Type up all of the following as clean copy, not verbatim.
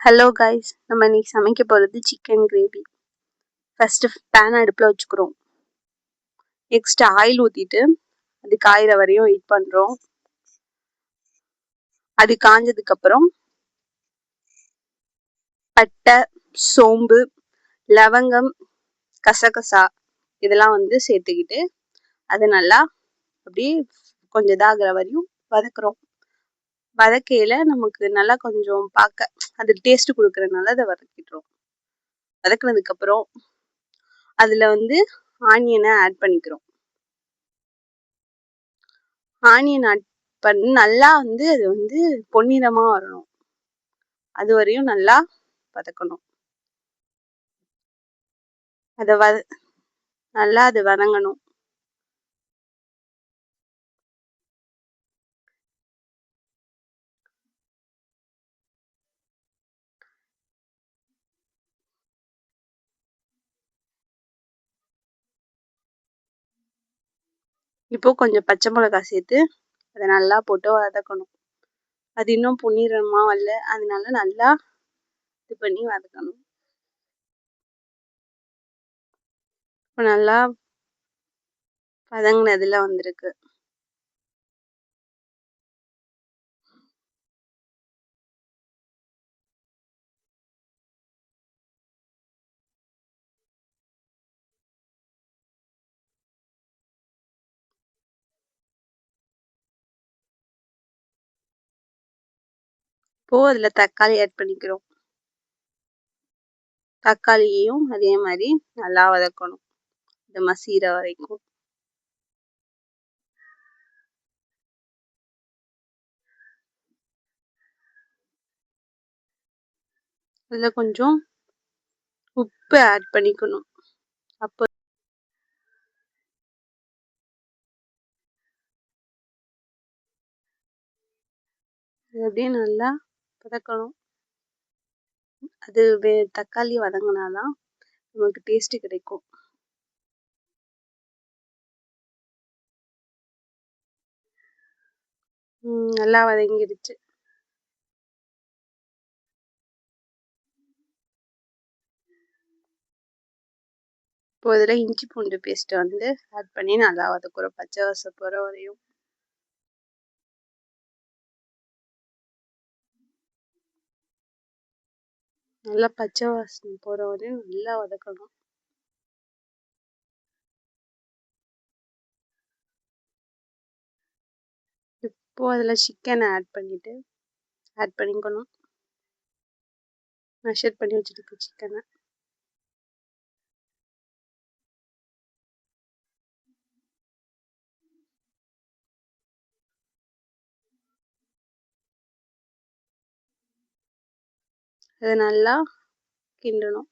Hello guys, நம்ம இன்னைக்கு சமைக்க போகிறது சிக்கன் கிரேவி. ஃபஸ்ட்டு பேன் அடுப்பில் வச்சுக்கிறோம். நெக்ஸ்ட் ஆயில் ஊற்றிட்டு அது காயிற வரையும் வெயிட் பண்ணுறோம். அது காஞ்சதுக்கப்புறம் பட்டை, சோம்பு, லவங்கம், கசகசா இதெல்லாம் சேர்த்துக்கிட்டு அது நல்லா அப்படியே கொஞ்சம் இதாகிற வரையும் வதக்குறோம். வதக்கையில் நமக்கு நல்லா கொஞ்சம் பார்க்க அது டேஸ்ட் கொடுக்குறதுனால அதை வதக்கிடுறோம். வதக்குனதுக்கப்புறம் அதில் ஆனியனை ஆட் பண்ணிக்கிறோம். ஆனியன் ஆட் பண்ணி நல்லா அது பொன்னிறமாக வரணும். அது வரையும் நல்லா வதக்கணும். அதை நல்லா அது வதங்கணும். இப்போ கொஞ்சம் பச்சை மிளகாய் சேர்த்து அதை நல்லா போட்டு வதக்கணும். அது இன்னும் பொன்னிறமா வரல, அதனால நல்லா இது பண்ணி வதக்கணும். இப்போ நல்லா வதங்கினதுல வந்திருக்கு. இப்போ அதில் தக்காளி ஆட் பண்ணிக்கிறோம். தக்காளியையும் அதே மாதிரி நல்லா வதக்கணும், இந்த மசீர வரைக்கும். அதில் கொஞ்சம் உப்பு ஆட் பண்ணிக்கணும். அப்போ அப்படியே நல்லா வதக்கணும். அது தக்காளி வதங்கினாதான் நமக்கு டேஸ்ட் கிடைக்கும். நல்லா வதங்கிடுச்சு. இப்போ இதில் இஞ்சி பூண்டு பேஸ்ட் ஆட் பண்ணி நல்லா வதக்குறோம், பச்சை வாசம் போகிற வரையும். நல்லா பச்சை வாசனை போகிற வரையும் நல்லா வதக்கணும். இப்போ அதில் சிக்கனை ஆட் பண்ணிக்கணும். மெஷர் பண்ணி வச்சுருக்கு சிக்கனை. அதை நல்லா கிண்டணும்.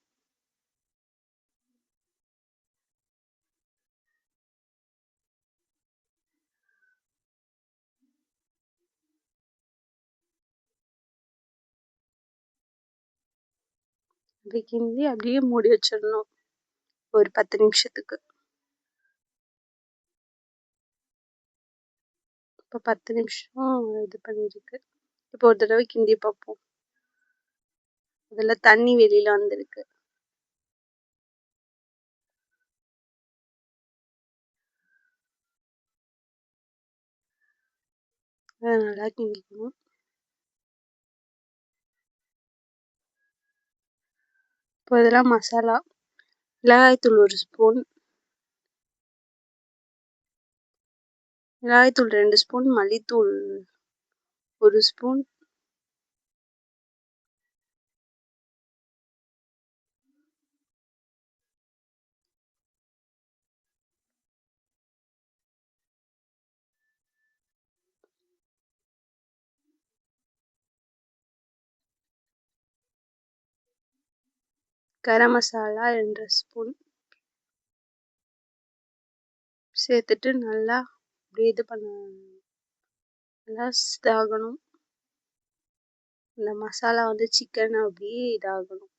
அப்படி கிண்டி அப்படியே மூடி வச்சிடணும் ஒரு 10 நிமிஷத்துக்கு. இப்போ 10 நிமிஷம் இது பண்ணியிருக்கு. இப்போ ஒரு தடவை கிண்டி பார்ப்போம். அதில் தண்ணி வெளியில் வந்திருக்கு. அதை நல்லா கிண்டிக்கணும். இப்போ இதெல்லாம் மசாலா: மிளகாய்த்தூள் 1 ஸ்பூன், மிளகாய்த்தூள் 2 ஸ்பூன், மல்லித்தூள் 1 ஸ்பூன், கரம் மசாலா 2 ஸ்பூன் சேர்த்துட்டு நல்லா அப்படியே இது நல்லா இதாகணும். இந்த மசாலா சிக்கன் அப்படியே இதாகணும்.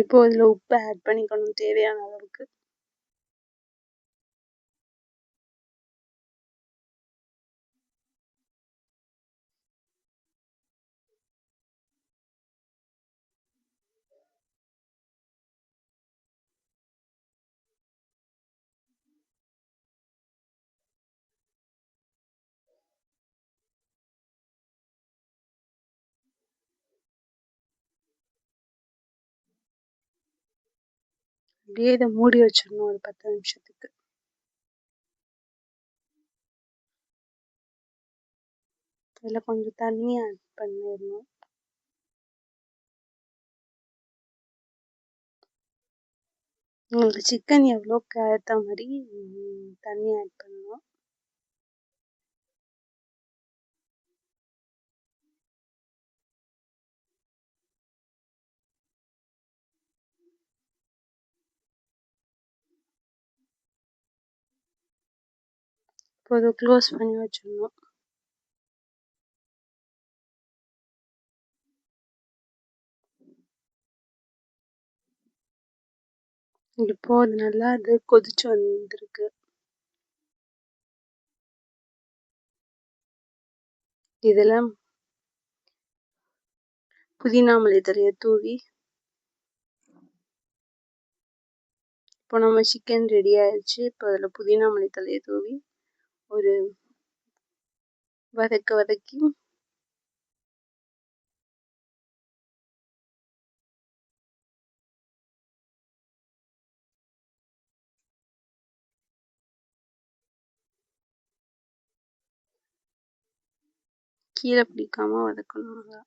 இப்போ இதில் உப்பு ஆட் பண்ணிக்கணும் தேவையான அளவுக்கு. அப்படியே இதை மூடி வச்சிடணும் ஒரு 10 நிமிஷத்துக்கு. இதில் கொஞ்சம் தண்ணி ஆட் பண்ணிடணும். உங்களுக்கு சிக்கன் எவ்வளோக்கு ஏற்ற மாதிரி தண்ணி ஆட் பண்ணணும். இப்போ அதை க்ளோஸ் பண்ணி வச்சிடணும். இப்போ அது நல்லா அது கொதிச்சு வந்துருக்கு. இதில் புதினா மல்லித்தழையை தூவி இப்போ நம்ம சிக்கன் ரெடி ஆயிடுச்சு. இப்போ அதில் புதினா மல்லித்தழையை தூவி ஒரு வதக்கி கீழே பிடிக்காம வதக்கணும்.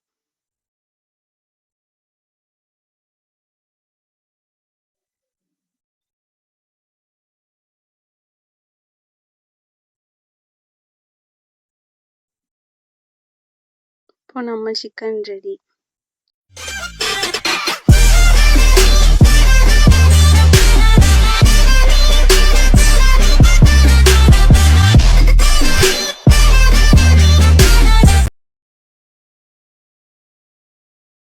இப்போ நம்ம சிக்கன் ரெடி.